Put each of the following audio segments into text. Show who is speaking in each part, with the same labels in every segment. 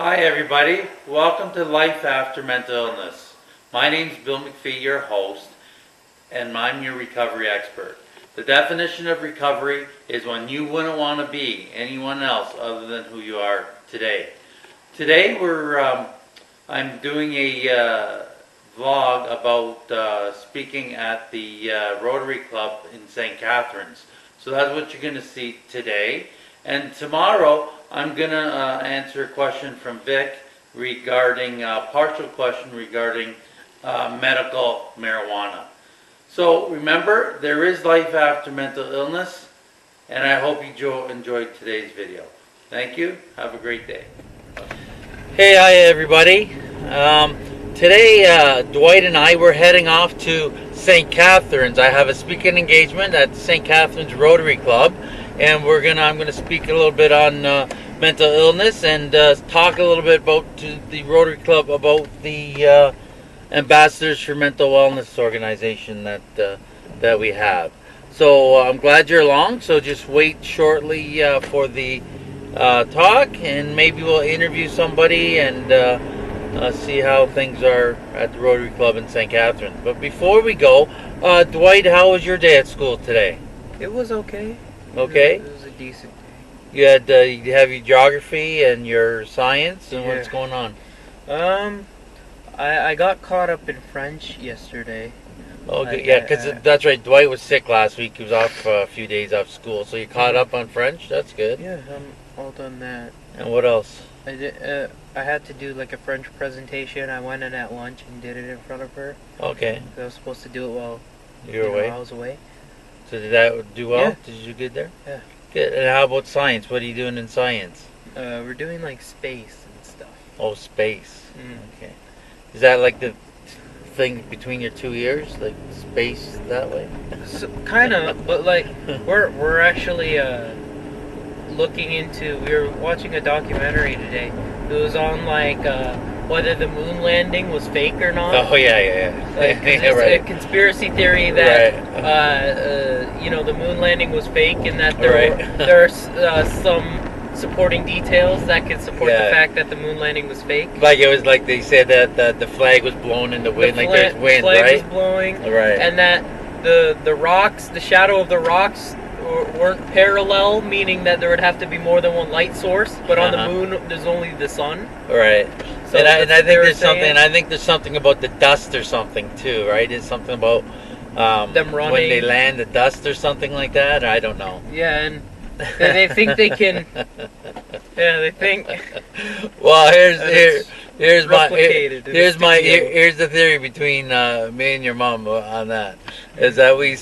Speaker 1: Hi everybody, welcome to Life After Mental Illness. My name's Bill MacPhee, your host, and I'm your recovery expert. The definition of recovery is when you wouldn't want to be anyone else other than who you are today. Today I'm doing a vlog about speaking at the Rotary Club in St. Catharines. So that's what you're going to see today. And tomorrow I'm going to answer a question from Vic regarding, partial question regarding medical marijuana. So remember, there is life after mental illness, and I hope you enjoyed today's video. Thank you. Have a great day. Hey, hi everybody. Today, Dwight and I were heading off to St. Catharines. I have a speaking engagement at St. Catharines Rotary Club, and I'm gonna speak a little bit on mental illness and talk a little bit about the Rotary Club about the Ambassadors for Mental Wellness organization that we have. So I'm glad you're along. So just wait shortly for the talk, and maybe we'll interview somebody and see how things are at the Rotary Club in St. Catharines. But before we go, Dwight, how was your day at school today?
Speaker 2: It was okay.
Speaker 1: Okay.
Speaker 2: It was a decent day.
Speaker 1: You have your geography and your science, and what's going on?
Speaker 2: I got caught up in French yesterday.
Speaker 1: Okay, yeah, because that's right. Dwight was sick last week. He was off a few days off school, so you caught up on French. That's good.
Speaker 2: Yeah, I'm all done that.
Speaker 1: And what else?
Speaker 2: I had to do like a French presentation. I went in at lunch and did it in front of her.
Speaker 1: Okay.
Speaker 2: I was supposed to do it while
Speaker 1: you were away.
Speaker 2: I was away.
Speaker 1: So did that do well?
Speaker 2: Yeah.
Speaker 1: Did you do good there?
Speaker 2: Yeah.
Speaker 1: Good. And how about science? What are you doing in science?
Speaker 2: We're doing like space and stuff.
Speaker 1: Oh, space.
Speaker 2: Mm.
Speaker 1: Okay. Is that like the thing between your two ears, like space that way?
Speaker 2: So, kind of, but like we're actually looking into. We were watching a documentary today. It was on like whether the moon landing was fake or not.
Speaker 1: Oh yeah.
Speaker 2: Like, it's
Speaker 1: right.
Speaker 2: a conspiracy theory that the moon landing was fake, and that there are some supporting details that could support the fact that the moon landing was fake.
Speaker 1: Like it was like they said that the flag was blown in the wind, like there's wind,
Speaker 2: right? The flag
Speaker 1: was
Speaker 2: blowing,
Speaker 1: right?
Speaker 2: And that the rocks, the shadow of the rocks weren't parallel, meaning that there would have to be more than one light source. But on the moon, there's only the sun.
Speaker 1: Right.
Speaker 2: So
Speaker 1: and I think there's something. And I think there's something about the dust or something too, right? It's something about
Speaker 2: them running
Speaker 1: when they land, the dust or something like that. I don't know.
Speaker 2: Yeah, and they think they can. Yeah, they think.
Speaker 1: Well, here's the theory between me and your mom on that. Is that we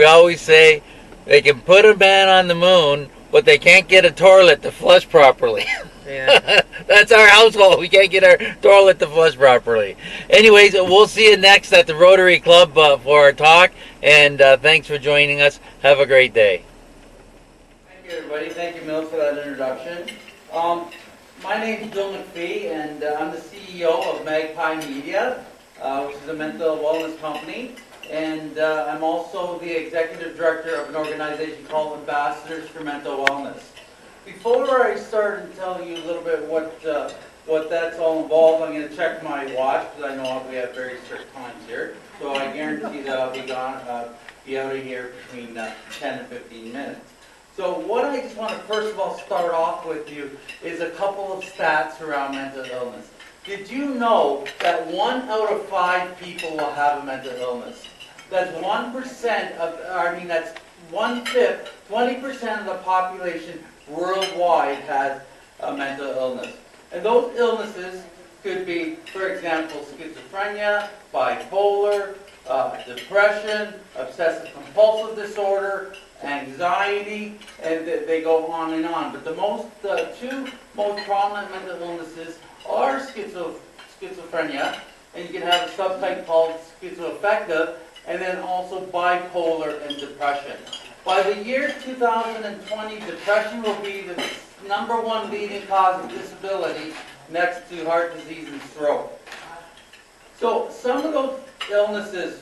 Speaker 1: always say they can put a man on the moon, but they can't get a toilet to flush properly.
Speaker 2: Yeah.
Speaker 1: That's our household. We can't get our toilet to flush properly. Anyways, we'll see you next at the Rotary Club for our talk, and thanks for joining us. Have a great day. Thank you, everybody. Thank you, Mill, for that introduction. My name is Bill MacPhee, and I'm the CEO of MacPhee Media, which is a mental wellness company. And I'm also the executive director of an organization called Ambassadors for Mental Wellness. Before I start and tell you a little bit what that's all involved, I'm going to check my watch because I know we have very strict times here. So I guarantee that I'll be out of here between 10 and 15 minutes. So what I just want to first of all start off with you is a couple of stats around mental illness. Did you know that 1 out of 5 people will have a mental illness? That's 1% that's 1/5, 20% of the population worldwide has a mental illness. And those illnesses could be, for example, schizophrenia, bipolar, depression, obsessive compulsive disorder, anxiety, and they go on and on. But the two most prominent mental illnesses are schizophrenia, and you can have a subtype called schizoaffective, and then also bipolar and depression. By the year 2020, depression will be the #1 leading cause of disability next to heart disease and stroke. So some of those illnesses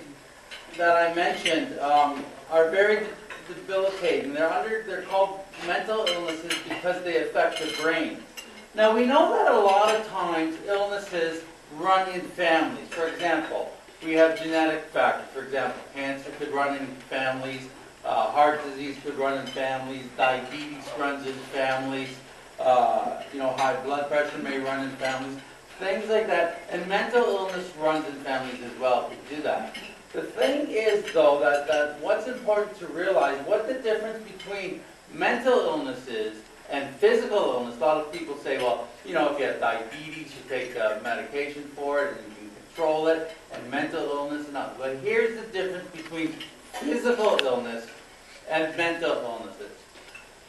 Speaker 1: that I mentioned are very debilitating. They're called mental illnesses because they affect the brain. Now we know that a lot of times illnesses run in families. For example, we have genetic factors. For example, cancer could run in families, heart disease could run in families, diabetes runs in families, high blood pressure may run in families, things like that. And mental illness runs in families as well to do that. The thing is, though, that what's important to realize, what the difference between mental illness is and physical illness. A lot of people say, well, if you have diabetes, you take medication for it and you can control it, and mental illness, no. But here's the difference between physical illness and mental illnesses.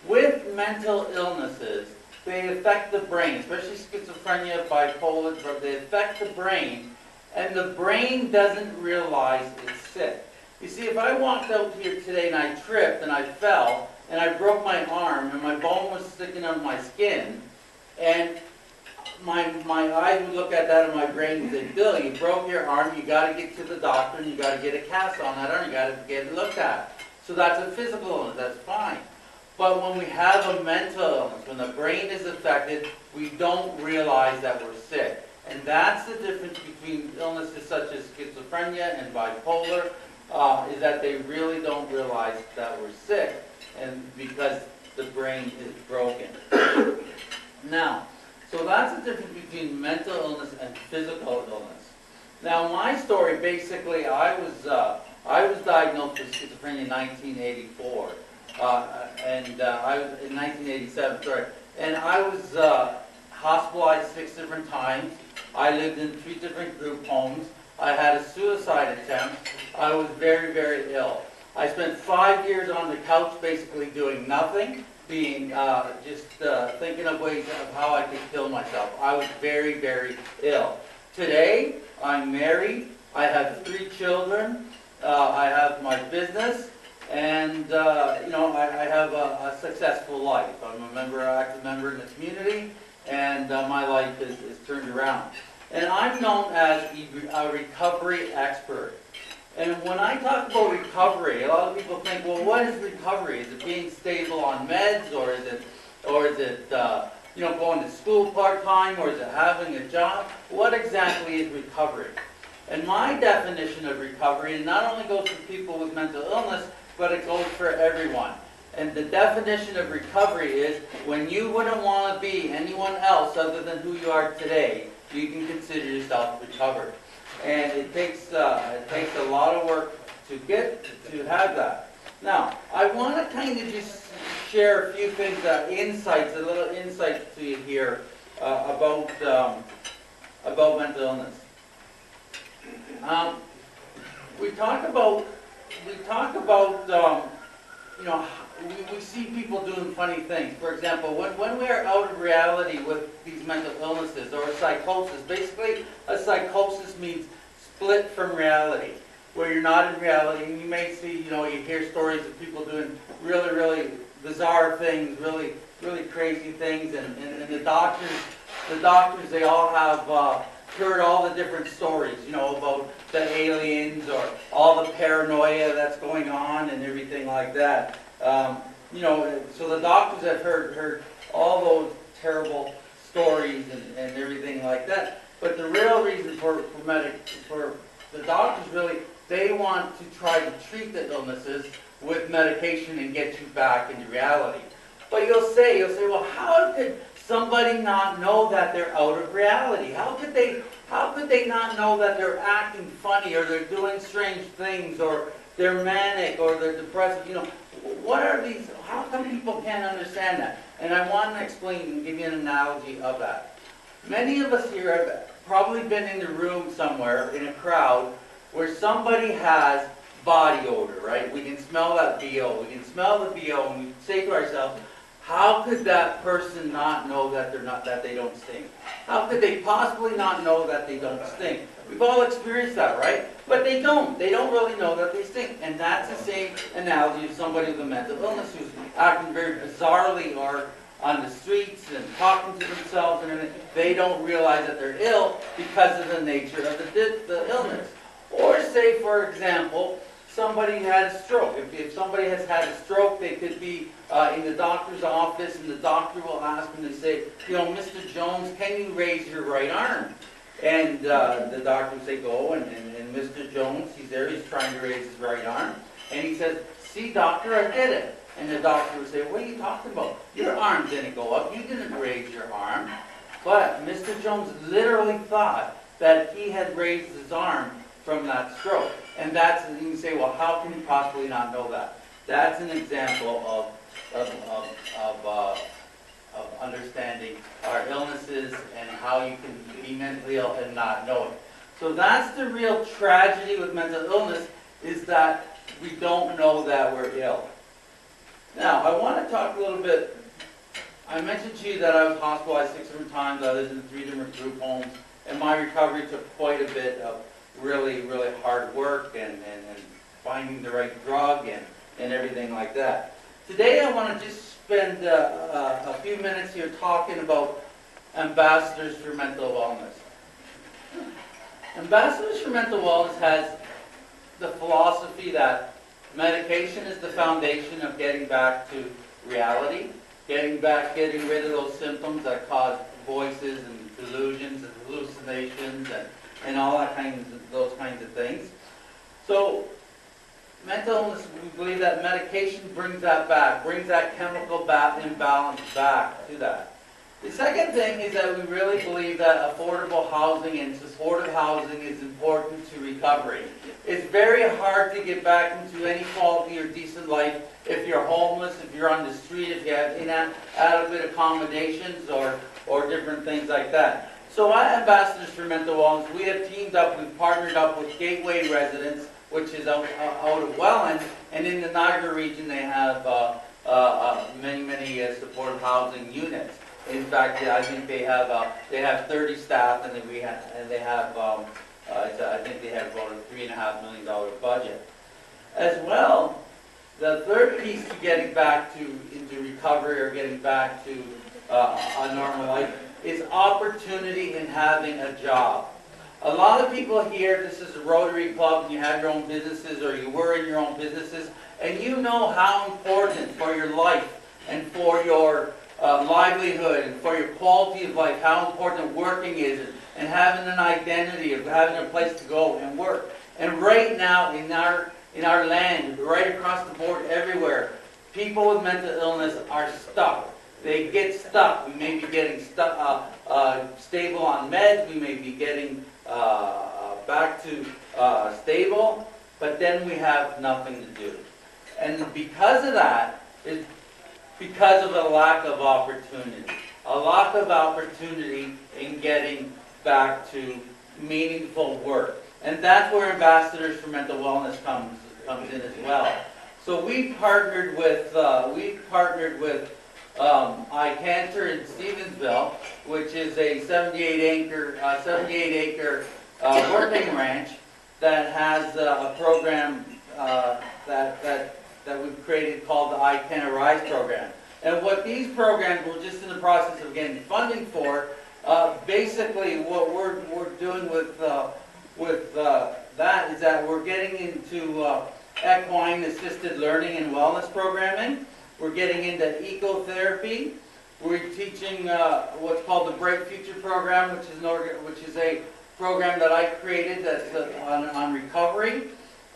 Speaker 1: With mental illnesses, they affect the brain, especially schizophrenia, bipolar, they affect the brain, and the brain doesn't realize it's sick. You see, if I walked out here today and I tripped and I fell, and I broke my arm, and my bone was sticking out of my skin, and my eyes would look at that, and my brain would say, Bill, you broke your arm, you got to get to the doctor, and you got to get a cast on that arm, you got to get it looked at. So that's a physical illness, that's fine. But when we have a mental illness, when the brain is affected, we don't realize that we're sick. And that's the difference between illnesses such as schizophrenia and bipolar, is that they really don't realize that we're sick, and because the brain is broken. Now, so that's the difference between mental illness and physical illness. Now, my story, basically, I was diagnosed with schizophrenia in 1984, and I was in 1987, sorry, and I was hospitalized 6 different times. I lived in 3 different group homes. I had a suicide attempt. I was very, very ill. I spent 5 years on the couch basically doing nothing, being just thinking of ways of how I could kill myself. I was very, very ill. Today, I'm married. I have 3 children. I have my business. And, I have a successful life. I'm an active member in the community, and my life is turned around. And I'm known as a recovery expert. And when I talk about recovery, a lot of people think, well, what is recovery? Is it being stable on meds, or is it going to school part-time, or is it having a job? What exactly is recovery? And my definition of recovery, and not only goes for people with mental illness, but it goes for everyone. And the definition of recovery is when you wouldn't want to be anyone else other than who you are today, you can consider yourself recovered. And it takes a lot of work to have that. Now, I want to kind of just share a few things, a little insights to you here about mental illness. We talk about we see people doing funny things. For example, when we are out of reality with these mental illnesses or psychosis, basically a psychosis means split from reality, where you're not in reality, and you may see, you hear stories of people doing really, really bizarre things, really, really crazy things, and the doctors, they all have heard all the different stories, about the aliens or all the paranoia that's going on and everything like that. So the doctors have heard all those terrible stories and everything like that. But the real reason for the doctors, really, they want to try to treat the illnesses with medication and get you back into reality. But you'll say, well, how could somebody not know that they're out of reality? How could they not know that they're acting funny, or they're doing strange things, or they're manic, or they're depressive? What are these? How come people can't understand that? And I want to explain and give you an analogy of that. Many of us here have probably been in the room somewhere in a crowd where somebody has body odor, right? We can smell that BO. We can smell the BO, and we say to ourselves, how could that person not know that they don't stink? How could they possibly not know that they don't stink? We've all experienced that, right? But they don't. They don't really know that they stink. And that's the same analogy of somebody with a mental illness who's acting very bizarrely or on the streets and talking to themselves and everything. They don't realize that they're ill because of the nature of the illness. Or say, for example, somebody had a stroke. If somebody has had a stroke, they could be in the doctor's office, and the doctor will ask them, they say, you know, Mr. Jones, can you raise your right arm? And the doctor would say, go, and Mr. Jones, he's there, he's trying to raise his right arm. And he says, see, doctor, I did it. And the doctor would say, what are you talking about? Your arm didn't go up, you didn't raise your arm. But Mr. Jones literally thought that he had raised his arm from that stroke. And that's, and you can say, well, how can you possibly not know that? That's an example of understanding our illnesses and how you can be mentally ill and not know it. So that's the real tragedy with mental illness, is that we don't know that we're ill. Now, I want to talk a little bit. I mentioned to you that I was hospitalized 6 different times. I lived in 3 different group homes, and my recovery took quite a bit of really, really hard work and finding the right drug and everything like that. Today I want to just spend a few minutes here talking about Ambassadors for Mental Wellness. Ambassadors for Mental Wellness has the philosophy that medication is the foundation of getting back to reality, getting rid of those symptoms that cause voices and delusions and hallucinations and all that those kinds of things. So mental illness, we believe that medication brings that back, brings that chemical imbalance back to that. The second thing is that we really believe that affordable housing and supportive housing is important to recovery. It's very hard to get back into any quality or decent life if you're homeless, if you're on the street, if you have inadequate accommodations or different things like that. So at Ambassadors for Mental Wellness, we have teamed up, we've partnered up with Gateway Residents, which is out of Welland, and in the Niagara region they have many supportive housing units. In fact, I think they have 30 staff, and I think they have about a $3.5 million budget. As well, the third piece to getting back into recovery or getting back to a normal life is opportunity in having a job. A lot of people here, this is a Rotary Club, and you have your own businesses, or you were in your own businesses, and you know how important for your life and for your livelihood and for your quality of life, how important working is, and having an identity of having a place to go and work. And right now in our land, right across the board everywhere, people with mental illness are stuck. They get stuck. We may be getting stuck, stable on meds. We may be getting back to stable, but then we have nothing to do. And because of that is because of a lack of opportunity. A lack of opportunity in getting back to meaningful work. And that's where Ambassadors for Mental Wellness comes in as well. So we partnered with iCancer in Stevensville, which is a 78-acre working ranch that has a program that we've created called the I Can Arise program. And what these programs, we're just in the process of getting funding for. Basically, what we're doing with that is that we're getting into equine assisted learning and wellness programming. We're getting into ecotherapy. We're teaching what's called the Bright Future program, which is a program that I created that's on recovery.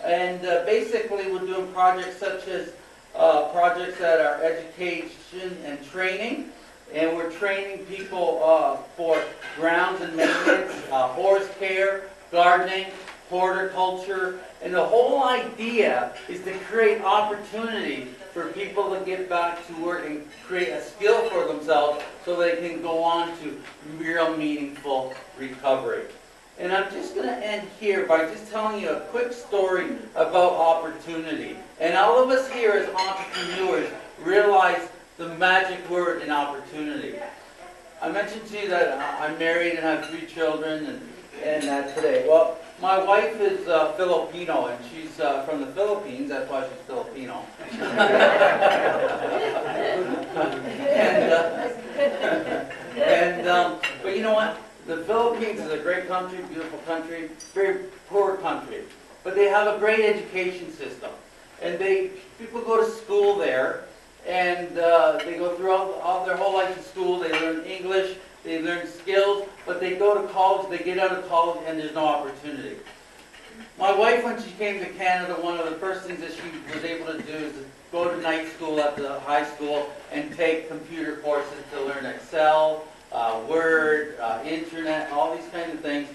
Speaker 1: And basically, we're doing projects such as projects that are education and training. And we're training people for grounds and maintenance, horse care, gardening, horticulture. And the whole idea is to create opportunity for people to get back to work and create a skill for themselves so they can go on to real meaningful recovery. And I'm just going to end here by just telling you a quick story about opportunity. And all of us here as entrepreneurs realize the magic word in opportunity. I mentioned to you that I'm married and have 3 children and today. Well, my wife is Filipino, and she's from the Philippines. That's why she's Filipino. But you know what? The Philippines is a great country, beautiful country, very poor country. but they have a great education system. And people go to school there, and they go through all their whole life in school. They learn English, they learn skills, but they go to college, they get out of college, and there's no opportunity. My wife, when she came to Canada, one of the first things that she was able to do is go to night school at the high school and take computer courses to learn Excel, Word, Internet, all these kinds of things,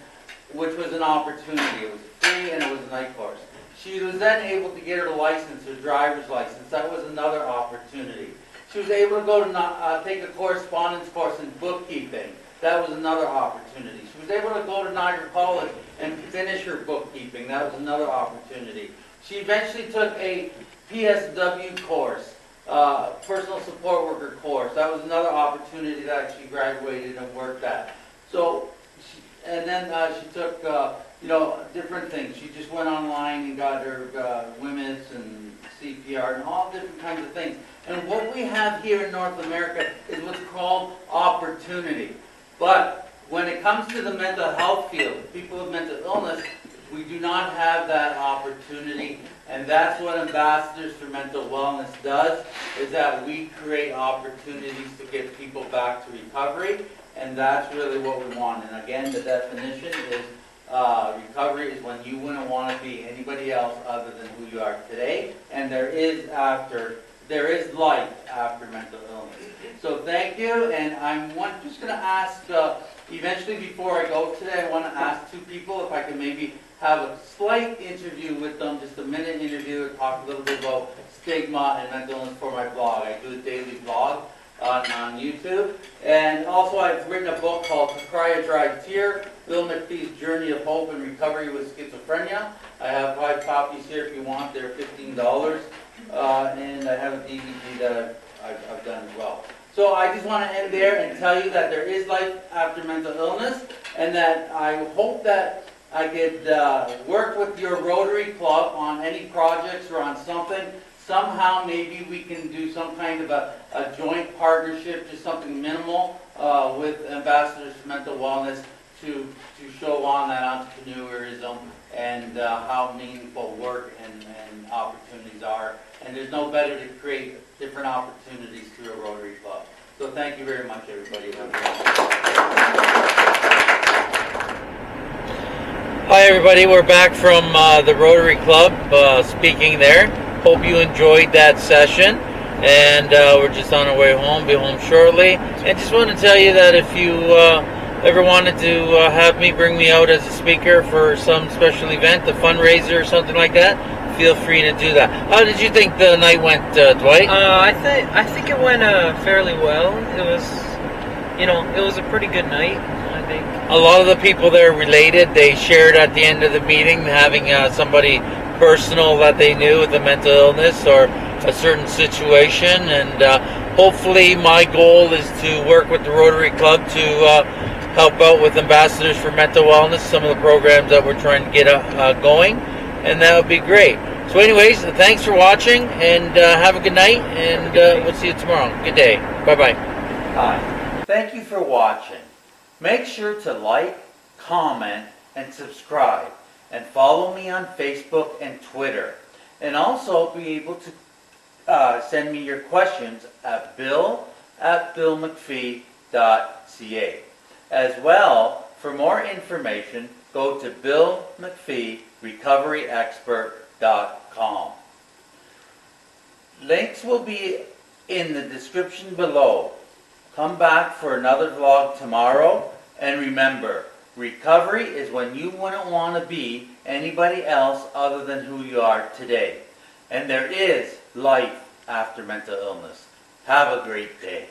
Speaker 1: which was an opportunity. It was free and it was a night course. She was then able to get her license, her driver's license. That was another opportunity. She was able to go to take a correspondence course in bookkeeping. That was another opportunity. She was able to go to Niagara College and finish her bookkeeping. That was another opportunity. She eventually took a PSW course, personal support worker course. That was another opportunity that she graduated and worked at. So, then she took, different things. She just went online and got her WMIS and CPR and all different kinds of things. And what we have here in North America is what's called opportunity. But when it comes to the mental health field, people with mental illness, we do not have that opportunity. And that's what Ambassadors for Mental Wellness does, is that we create opportunities to get people back to recovery. And that's really what we want. And again, the definition is recovery is when you wouldn't want to be anybody else other than who you are today. And there is life after mental illness. So thank you, and I'm just going to ask, eventually before I go today, I want to ask two people if I can maybe have a slight interview with them, just a minute interview, and talk a little bit about stigma and mental illness for my blog. I do a daily blog on YouTube. And also I've written a book called To Cry a Dry Tear, Bill MacPhee's Journey of Hope and Recovery with Schizophrenia. I have 5 copies here if you want. They're $15. And I have a DVD that I've done as well. So I just want to end there and tell you that there is life after mental illness, and that I hope that I could work with your Rotary Club on any projects or on something. Somehow maybe we can do some kind of a joint partnership, just something minimal with Ambassadors for Mental Wellness to show on that entrepreneurism and how meaningful work and opportunities are. And there's no better to create different opportunities through a Rotary Club. So thank you very much, everybody. Hi, everybody. We're back from the Rotary Club speaking there. Hope you enjoyed that session. And we're just on our way home. Be home shortly. And just want to tell you that if you ever wanted to have me bring me out as a speaker for some special event, a fundraiser or something like that, feel free to do that. How did you think the night went, Dwight?
Speaker 2: I think it went fairly well. It was a pretty good night, I think.
Speaker 1: A lot of the people there related. They shared at the end of the meeting having somebody personal that they knew with a mental illness or a certain situation. And hopefully my goal is to work with the Rotary Club to help out with Ambassadors for Mental Wellness, some of the programs that we're trying to get going. And that would be great. So anyways, thanks for watching, and have a good night, and we'll see you tomorrow. Good day. Bye-bye. Hi. Thank you for watching. Make sure to like, comment, and subscribe, and follow me on Facebook and Twitter. And also be able to send me your questions at bill@billmacphee.ca. As well, for more information, go to billmacpheerecoveryexpert.com. Links will be in the description below. Come back for another vlog tomorrow, and remember, recovery is when you wouldn't want to be anybody else other than who you are today. And there is life after mental illness. Have a great day.